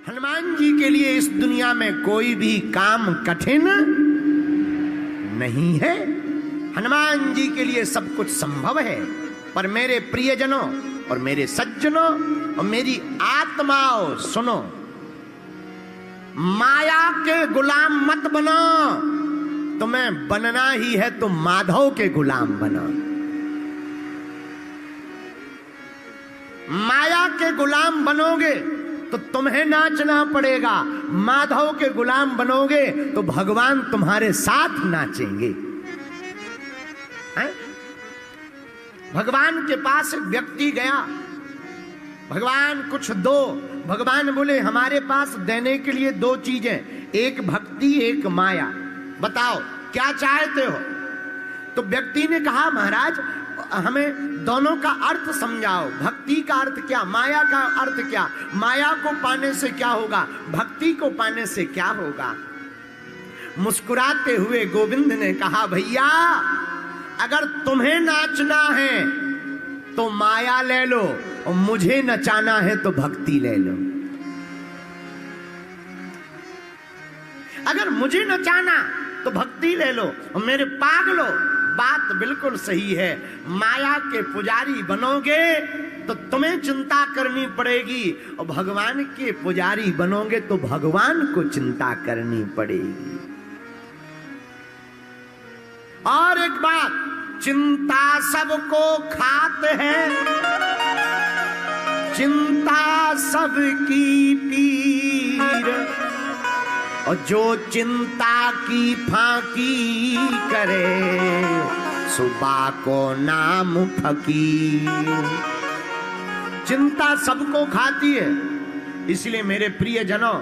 हनुमान जी के लिए इस दुनिया में कोई भी काम कठिन नहीं है। हनुमान जी के लिए सब कुछ संभव है। पर मेरे प्रियजनों और मेरे सज्जनों और मेरी आत्माओं, सुनो, माया के गुलाम मत बनो। तुम्हें बनना ही है तो माधव के गुलाम बनो। माया के गुलाम बनोगे तो तुम्हें नाचना पड़ेगा, माधव के गुलाम बनोगे तो भगवान तुम्हारे साथ नाचेंगे। भगवान के पास एक व्यक्ति गया, भगवान कुछ दो। भगवान बोले हमारे पास देने के लिए दो चीजें, एक भक्ति एक माया, बताओ क्या चाहते हो। तो व्यक्ति ने कहा महाराज हमें दोनों का अर्थ समझाओ, भक्ति का अर्थ क्या, माया का अर्थ क्या, माया को पाने से क्या होगा, भक्ति को पाने से क्या होगा। मुस्कुराते हुए गोविंद ने कहा भैया अगर तुम्हें नाचना है तो माया ले लो और मुझे नचाना है तो भक्ति ले लो। अगर मुझे नचाना तो भक्ति ले लो और मेरे पागलो, बात बिल्कुल सही है। माया के पुजारी बनोगे तो तुम्हें चिंता करनी पड़ेगी और भगवान के पुजारी बनोगे तो भगवान को चिंता करनी पड़ेगी। और एक बात, चिंता सबको खाते हैं, चिंता सबकी पीर, और जो चिंता की फांकी करे सुबह को नाम फकीर। चिंता सबको खाती है, इसलिए मेरे प्रियजनों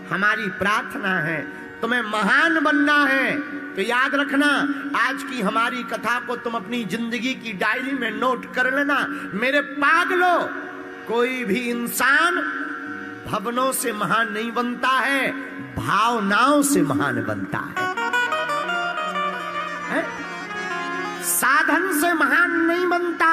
हमारी प्रार्थना है, तुम्हें महान बनना है तो याद रखना आज की हमारी कथा को तुम अपनी जिंदगी की डायरी में नोट कर लेना। मेरे पागलों, कोई भी इंसान भवनों से महान नहीं बनता है, भावनाओं से महान बनता है? साधन से महान नहीं बनता,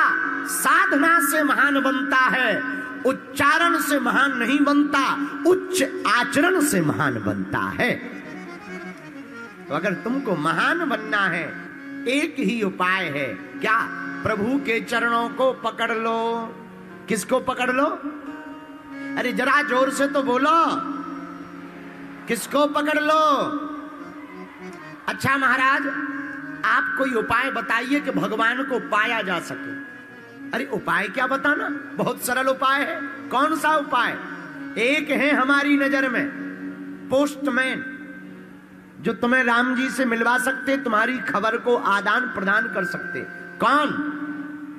साधना से महान बनता है। उच्चारण से महान नहीं बनता, उच्च आचरण से महान बनता है। तो अगर तुमको महान बनना है एक ही उपाय है, क्या? प्रभु के चरणों को पकड़ लो। किसको पकड़ लो? अरे जरा जोर से तो बोलो, किसको पकड़ लो? अच्छा महाराज आप कोई उपाय बताइए कि भगवान को पाया जा सके। अरे उपाय क्या बताना, बहुत सरल उपाय है। कौन सा उपाय? एक है हमारी नजर में पोस्टमैन, जो तुम्हें राम जी से मिलवा सकते, तुम्हारी खबर को आदान प्रदान कर सकते। कौन?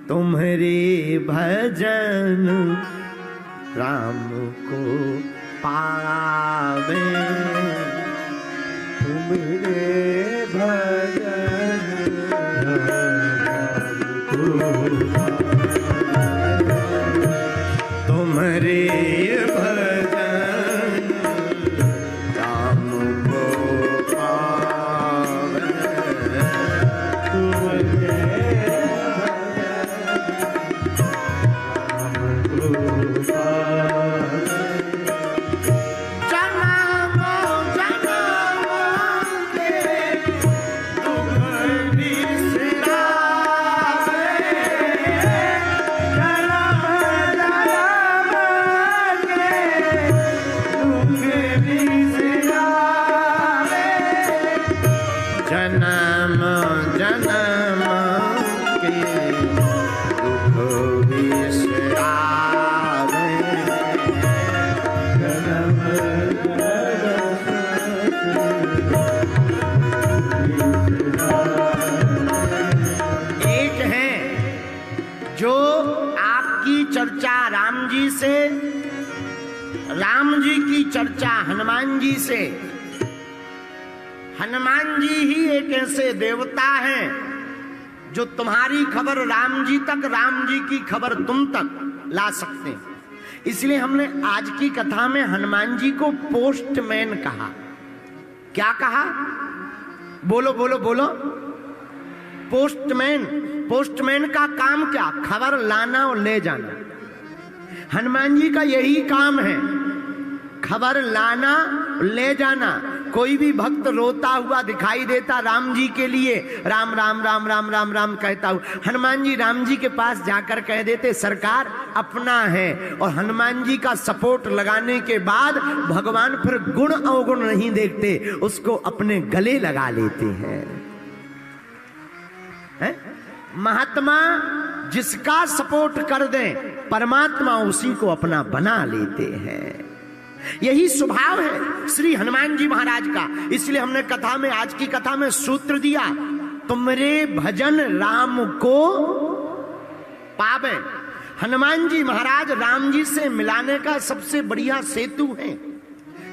तुम्हारे भजन राम को पावे, तुम्हारे भजन राम को पावे, तुम्हारे भजन राम को पावे, तुम्हारे राम जी की चर्चा हनुमान जी से। हनुमान जी ही एक ऐसे देवता हैं जो तुम्हारी खबर राम जी तक, राम जी की खबर तुम तक ला सकते हैं। इसलिए हमने आज की कथा में हनुमान जी को पोस्टमैन कहा। क्या कहा? बोलो बोलो बोलो। पोस्टमैन। पोस्टमैन का काम क्या? खबर लाना और ले जाना। हनुमान जी का यही काम है। खबर लाना ले जाना। कोई भी भक्त रोता हुआ दिखाई देता राम जी के लिए, राम राम राम राम राम राम कहता हूं, हनुमान जी राम जी के पास जाकर कह देते सरकार अपना है, और हनुमान जी का सपोर्ट लगाने के बाद भगवान फिर गुण अवगुण नहीं देखते, उसको अपने गले लगा लेते हैं। महात्मा जिसका सपोर्ट कर दें परमात्मा उसी को अपना बना लेते हैं। यही स्वभाव है श्री हनुमान जी महाराज का। इसलिए हमने कथा में, आज की कथा में सूत्र दिया, तुमरे भजन राम को पावे। हनुमान जी महाराज राम जी से मिलाने का सबसे बढ़िया सेतु है।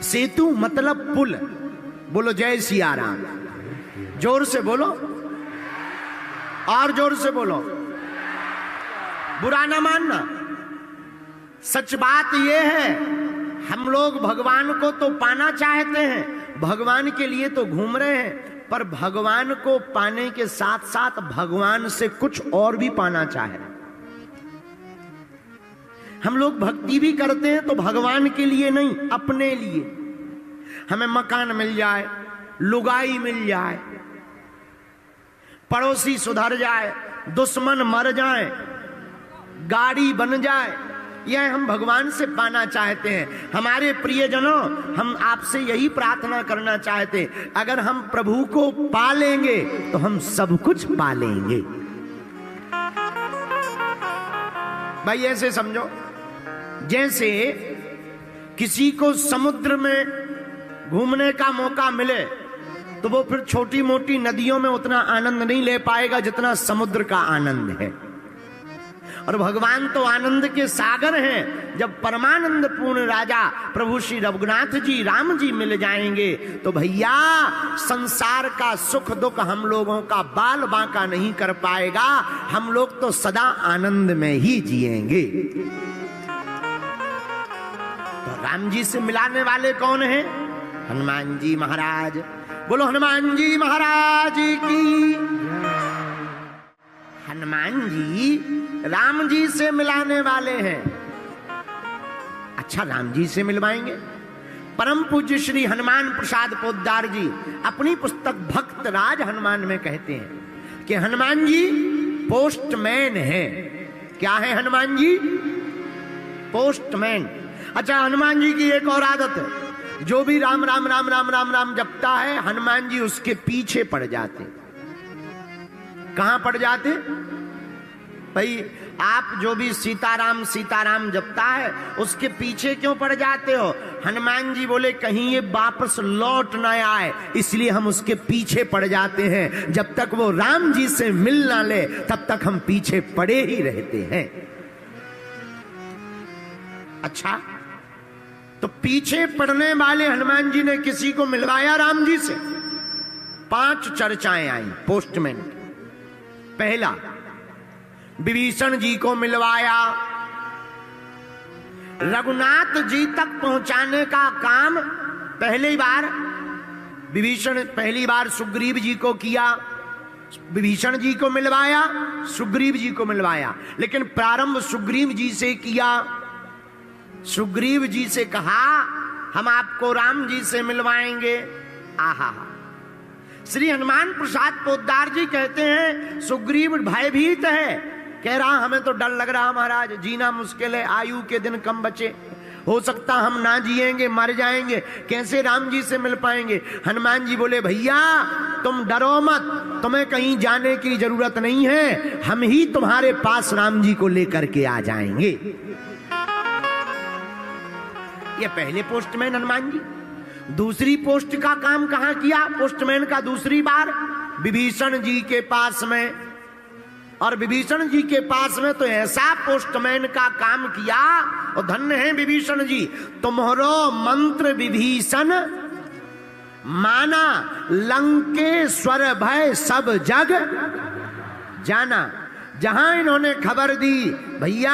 सेतु मतलब पुल। बोलो जय सिया राम। जोर से बोलो, और जोर से बोलो, बुरा ना मानना। सच बात यह है, हम लोग भगवान को तो पाना चाहते हैं, भगवान के लिए तो घूम रहे हैं, पर भगवान को पाने के साथ साथ भगवान से कुछ और भी पाना चाहे। हम लोग भक्ति भी करते हैं तो भगवान के लिए नहीं, अपने लिए। हमें मकान मिल जाए, लुगाई मिल जाए, पड़ोसी सुधर जाए, दुश्मन मर जाए, गाड़ी बन जाए, यह हम भगवान से पाना चाहते हैं। हमारे प्रियजनों, हम आपसे यही प्रार्थना करना चाहते हैं, अगर हम प्रभु को पा लेंगे तो हम सब कुछ पा लेंगे। भाई ऐसे समझो, जैसे किसी को समुद्र में घूमने का मौका मिले तो वो फिर छोटी मोटी नदियों में उतना आनंद नहीं ले पाएगा जितना समुद्र का आनंद है। और भगवान तो आनंद के सागर हैं। जब परमानंद पूर्ण राजा प्रभु श्री रघुनाथ जी राम जी मिल जाएंगे तो भैया संसार का सुख दुख हम लोगों का बाल बांका नहीं कर पाएगा, हम लोग तो सदा आनंद में ही जिएंगे। तो राम जी से मिलाने वाले कौन हैं? हनुमान जी महाराज। बोलो हनुमान जी महाराज की। हनुमान जी राम जी से मिलाने वाले हैं। अच्छा, राम जी से मिलवाएंगे? परम पूज्य श्री हनुमान प्रसाद पोद्दार जी अपनी पुस्तक भक्त राज हनुमान में कहते हैं कि हनुमान जी पोस्टमैन है। क्या है हनुमान जी? पोस्टमैन। अच्छा, हनुमान जी की एक और आदत है, जो भी राम राम राम राम राम राम जपता है हनुमान जी उसके पीछे पड़ जाते। कहां पड़ जाते भाई? आप जो भी सीताराम सीताराम जपता है उसके पीछे क्यों पड़ जाते हो? हनुमान जी बोले कहीं ये वापस लौट न आए, इसलिए हम उसके पीछे पड़ जाते हैं। जब तक वो राम जी से मिल ना ले तब तक हम पीछे पड़े ही रहते हैं। अच्छा, तो पीछे पड़ने वाले हनुमान जी ने किसी को मिलवाया राम जी से? 5 चर्चाएं आई पोस्टमैन। पहला, विभीषण जी को मिलवाया। रघुनाथ जी तक पहुंचाने का काम पहली बार सुग्रीव जी को किया। विभीषण जी को मिलवाया, सुग्रीव जी को मिलवाया, लेकिन प्रारंभ सुग्रीव जी से किया। सुग्रीव जी से कहा हम आपको राम जी से मिलवाएंगे। आहा, श्री हनुमान प्रसाद पोद्दार जी कहते हैं सुग्रीव भयभीत है, कह रहा हमें तो डर लग रहा महाराज, जीना मुश्किल है, आयु के दिन कम बचे, हो सकता हम ना जिएंगे, मर जाएंगे, कैसे राम जी से मिल पाएंगे? हनुमान जी बोले भैया तुम डरो मत, तुम्हें कहीं जाने की जरूरत नहीं है, हम ही तुम्हारे पास राम जी को लेकर के आ जाएंगे। ये पहले पोस्टमैन हनुमान जी। दूसरी पोस्ट का काम कहां किया पोस्टमैन का? दूसरी बार विभीषण जी के पास में। और विभीषण जी के पास में तो ऐसा पोस्टमैन का काम किया, और धन्य है विभीषण जी, तुम्हारो मंत्र विभीषण माना, लंकेश्वर भय सब जग जाना। जहां इन्होंने खबर दी भैया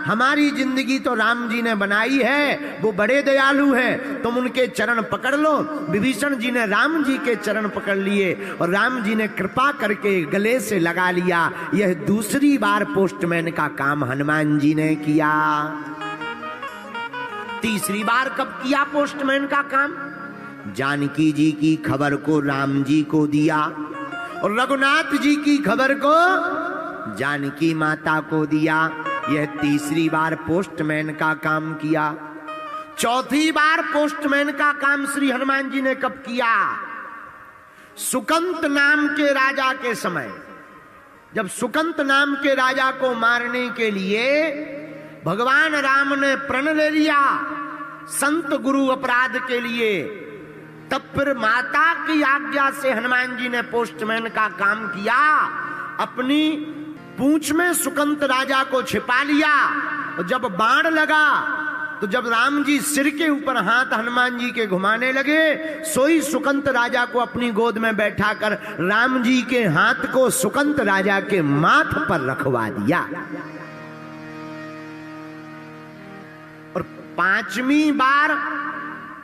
हमारी जिंदगी तो राम जी ने बनाई है, वो बड़े दयालु हैं, तुम उनके चरण पकड़ लो। विभीषण जी ने राम जी के चरण पकड़ लिए और राम जी ने कृपा करके गले से लगा लिया। यह दूसरी बार पोस्टमैन का काम हनुमान जी ने किया। तीसरी बार कब किया पोस्टमैन का काम? जानकी जी की खबर को राम जी को दिया और रघुनाथ जी की खबर को जानकी माता को दिया। यह तीसरी बार पोस्टमैन का काम किया। चौथी बार पोस्टमैन का काम श्री हनुमान जी ने कब किया? सुकंत नाम के राजा के समय, जब सुकंत नाम के राजा को मारने के लिए भगवान राम ने प्रण ले लिया संत गुरु अपराध के लिए, तब फिर माता की आज्ञा से हनुमान जी ने पोस्टमैन का काम किया। अपनी पूंछ में सुकंत राजा को छिपा लिया और जब बाण लगा तो जब राम जी सिर के ऊपर हाथ हनुमान जी के घुमाने लगे, सोई सुकंत राजा को अपनी गोद में बैठाकर राम जी के हाथ को सुकंत राजा के माथ पर रखवा दिया। और पांचवी बार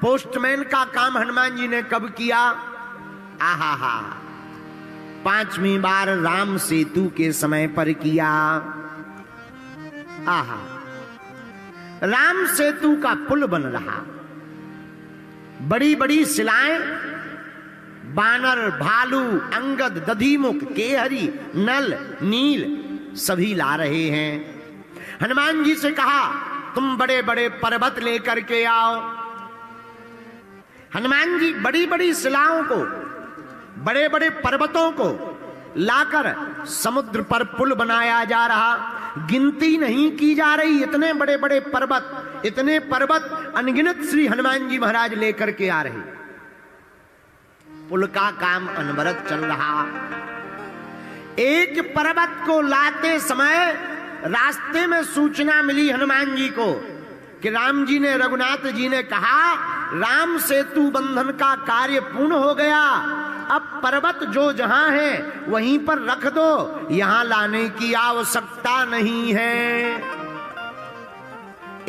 पोस्टमैन का काम हनुमान जी ने कब किया? आहा, पांचवी बार राम सेतु के समय पर किया। आहा, राम सेतु का पुल बन रहा, बड़ी बड़ी शिलाएं बानर, भालू, अंगद, दधिमुख, केहरी, नल, नील सभी ला रहे हैं। हनुमान जी से कहा तुम बड़े बड़े पर्वत लेकर के आओ। हनुमान जी बड़ी बड़ी शिलाओं को, बड़े बड़े पर्वतों को लाकर समुद्र पर पुल बनाया जा रहा। गिनती नहीं की जा रही, इतने बड़े बड़े पर्वत, इतने पर्वत अनगिनत श्री हनुमान जी महाराज लेकर के आ रहे। पुल का काम अनवरत चल रहा। एक पर्वत को लाते समय रास्ते में सूचना मिली हनुमान जी को कि राम जी ने, रघुनाथ जी ने कहा राम सेतु बंधन का कार्य पूर्ण हो गया, अब पर्वत जो जहां है वहीं पर रख दो, यहां लाने की आवश्यकता नहीं है।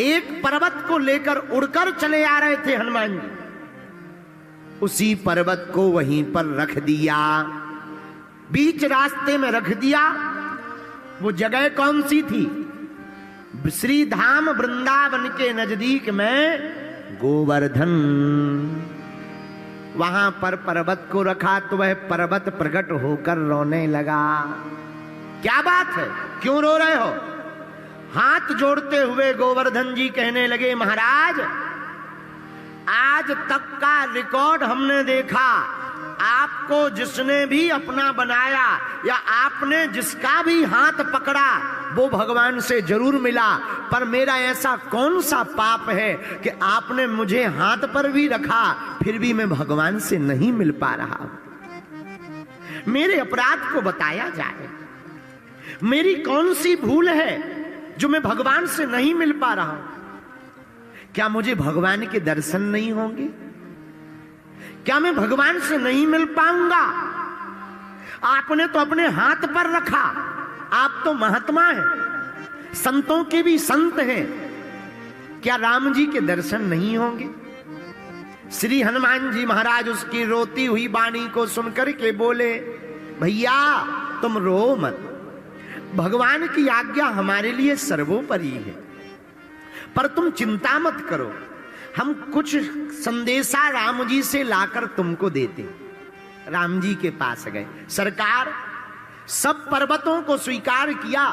एक पर्वत को लेकर उड़कर चले आ रहे थे हनुमान जी, उसी पर्वत को वहीं पर रख दिया, बीच रास्ते में रख दिया। वो जगह कौन सी थी? श्री धाम वृंदावन के नजदीक में गोवर्धन। वहां पर पर्वत को रखा तो वह पर्वत प्रकट होकर रोने लगा। क्या बात है, क्यों रो रहे हो? हाथ जोड़ते हुए गोवर्धन जी कहने लगे महाराज, आज तक का रिकॉर्ड हमने देखा, आपको जिसने भी अपना बनाया या आपने जिसका भी हाथ पकड़ा वो भगवान से जरूर मिला, पर मेरा ऐसा कौन सा पाप है कि आपने मुझे हाथ पर भी रखा फिर भी मैं भगवान से नहीं मिल पा रहा। मेरे अपराध को बताया जाए, मेरी कौन सी भूल है जो मैं भगवान से नहीं मिल पा रहा हूं? क्या मुझे भगवान के दर्शन नहीं होंगे? क्या मैं भगवान से नहीं मिल पाऊंगा? आपने तो अपने हाथ पर रखा, आप तो महात्मा हैं, संतों के भी संत हैं, क्या राम जी के दर्शन नहीं होंगे? श्री हनुमान जी महाराज उसकी रोती हुई वाणी को सुनकर के बोले, भैया तुम रो मत, भगवान की आज्ञा हमारे लिए सर्वोपरि है, पर तुम चिंता मत करो, हम कुछ संदेशा राम जी से लाकर तुमको देते। राम जी के पास गए, सरकार सब पर्वतों को स्वीकार किया,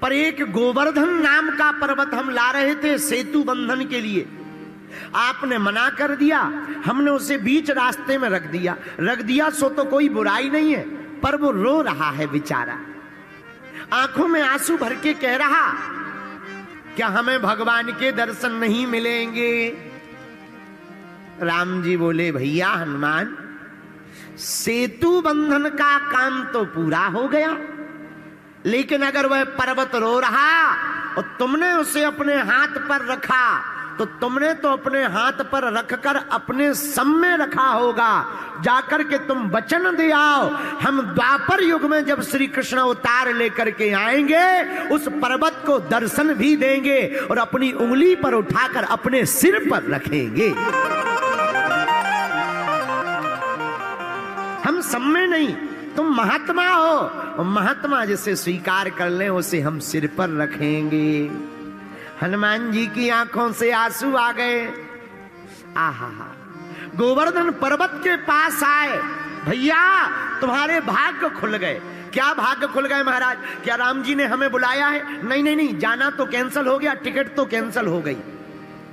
पर एक गोवर्धन नाम का पर्वत हम ला रहे थे सेतु बंधन के लिए, आपने मना कर दिया, हमने उसे बीच रास्ते में रख दिया सो तो कोई बुराई नहीं है, पर वो रो रहा है बेचारा, आंखों में आंसू भर के कह रहा क्या हमें भगवान के दर्शन नहीं मिलेंगे? राम जी बोले, भैया हनुमान, सेतु बंधन का काम तो पूरा हो गया, लेकिन अगर वह पर्वत रो रहा और तुमने उसे अपने हाथ पर रखा तो तुमने तो अपने हाथ पर रखकर अपने सम में रखा होगा, जाकर के तुम वचन दे आओ, हम द्वापर युग में जब श्री कृष्ण अवतार लेकर के आएंगे उस पर्वत को दर्शन भी देंगे और अपनी उंगली पर उठाकर अपने सिर पर रखेंगे। हम सम में नहीं, तुम महात्मा हो, महात्मा जिसे स्वीकार कर ले उसे हम सिर पर रखेंगे। हनुमान जी की आंखों से आंसू आ गए। आहा, गोवर्धन पर्वत के पास आए, भैया तुम्हारे भाग्य खुल गए। क्या भाग्य खुल गए महाराज? क्या राम जी ने हमें बुलाया है? नहीं नहीं नहीं, जाना तो कैंसिल हो गया, टिकट तो कैंसिल हो गई,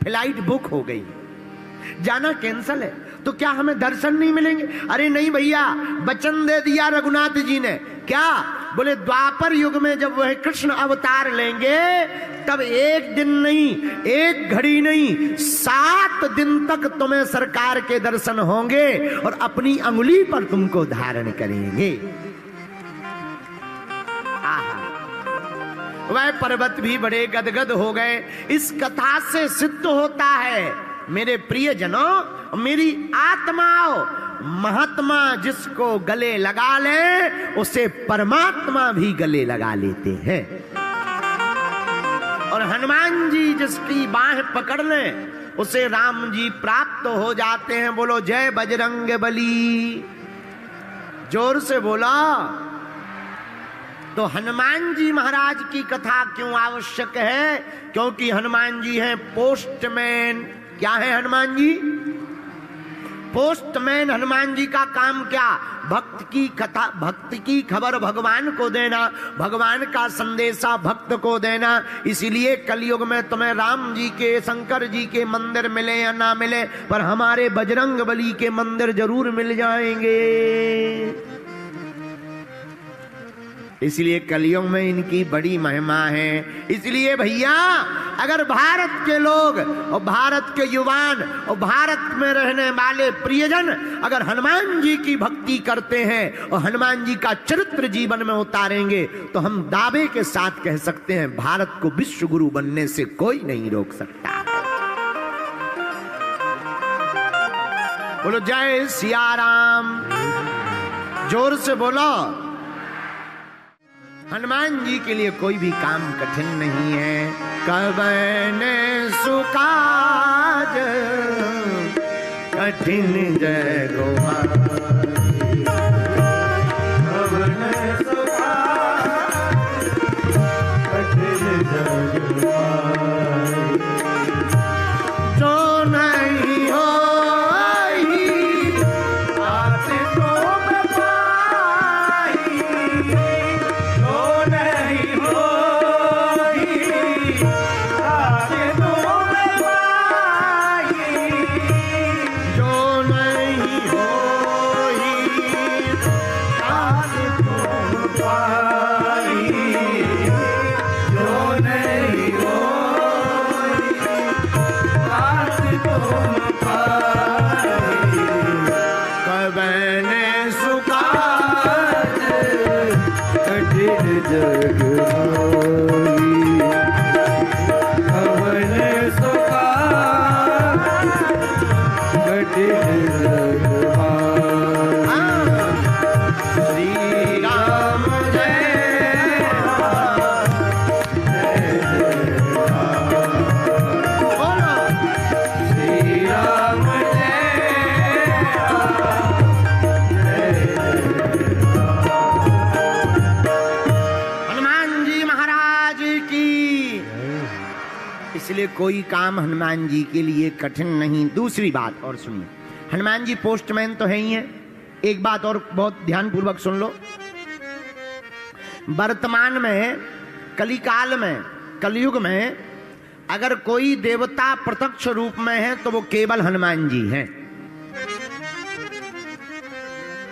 फ्लाइट बुक हो गई, जाना कैंसिल है, तो क्या हमें दर्शन नहीं मिलेंगे? अरे नहीं भैया, वचन दे दिया रघुनाथ जी ने। क्या बोले? द्वापर युग में जब वह कृष्ण अवतार लेंगे तब एक दिन नहीं, एक घड़ी नहीं, 7 दिन तक तुम्हें सरकार के दर्शन होंगे और अपनी अंगुली पर तुमको धारण करेंगे। वह पर्वत भी बड़े गदगद हो गए। इस कथा से सिद्ध होता है मेरे प्रियजनों, मेरी आत्माओं, महात्मा जिसको गले लगा ले उसे परमात्मा भी गले लगा लेते हैं। और हनुमान जी जिसकी बाह पकड़ ले उसे राम जी प्राप्त हो जाते हैं। बोलो जय बजरंग बली, जोर से बोला। तो हनुमान जी महाराज की कथा क्यों आवश्यक है? क्योंकि हनुमान जी हैं पोस्टमैन। क्या है हनुमान जी? पोस्टमैन। हनुमान जी का काम क्या? भक्त की कथा, भक्त की खबर भगवान को देना, भगवान का संदेशा भक्त को देना। इसीलिए कलयुग में तुम्हें राम जी के, शंकर जी के मंदिर मिले या ना मिले, पर हमारे बजरंग बली के मंदिर जरूर मिल जाएंगे। इसलिए कलयुग में इनकी बड़ी महिमा है। इसलिए भैया, अगर भारत के लोग और भारत के युवान और भारत में रहने वाले प्रियजन अगर हनुमान जी की भक्ति करते हैं और हनुमान जी का चरित्र जीवन में उतारेंगे तो हम दावे के साथ कह सकते हैं भारत को विश्व गुरु बनने से कोई नहीं रोक सकता। बोलो जय सिया राम, जोर से बोलो। हनुमान जी के लिए कोई भी काम कठिन नहीं है। कवन सुकाज कठिन जय गोपाल, कवन सुकाज कठिन जय गोपाल, जो नहीं हो कोई काम हनुमान जी के लिए कठिन नहीं। दूसरी बात और सुनिए, हनुमान जी पोस्टमैन तो है ही है। एक बात और बहुत ध्यानपूर्वक सुन लो। वर्तमान में, कलिकाल में, कलयुग में अगर कोई देवता प्रत्यक्ष रूप में है तो वो केवल हनुमान जी हैं,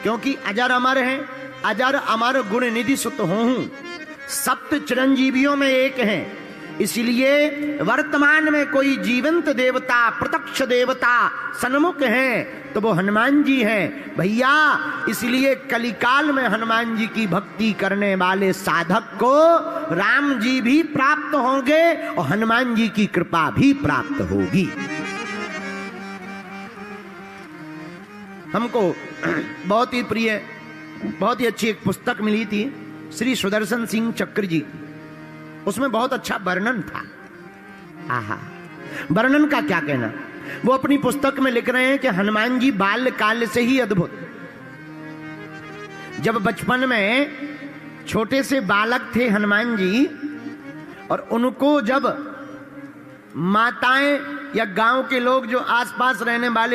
क्योंकि अजर अमर है। अजर अमर गुण निधि सुत हूं, सप्त चिरंजीवियों में एक हैं। इसलिए वर्तमान में कोई जीवंत देवता, प्रत्यक्ष देवता सन्मुख हैं तो वो हनुमान जी हैं भैया। इसलिए कलिकाल में हनुमान जी की भक्ति करने वाले साधक को राम जी भी प्राप्त होंगे और हनुमान जी की कृपा भी प्राप्त होगी। हमको बहुत ही प्रिय, बहुत ही अच्छी एक पुस्तक मिली थी श्री सुदर्शन सिंह चक्र जी, उसमें बहुत अच्छा वर्णन था। आहा, वर्णन का क्या कहना। वो अपनी पुस्तक में लिख रहे हैं कि हनुमान जी बाल्यकाल से ही अद्भुत, जब बचपन में छोटे से बालक थे हनुमान जी, और उनको जब माताएं या गांव के लोग जो आसपास रहने वाले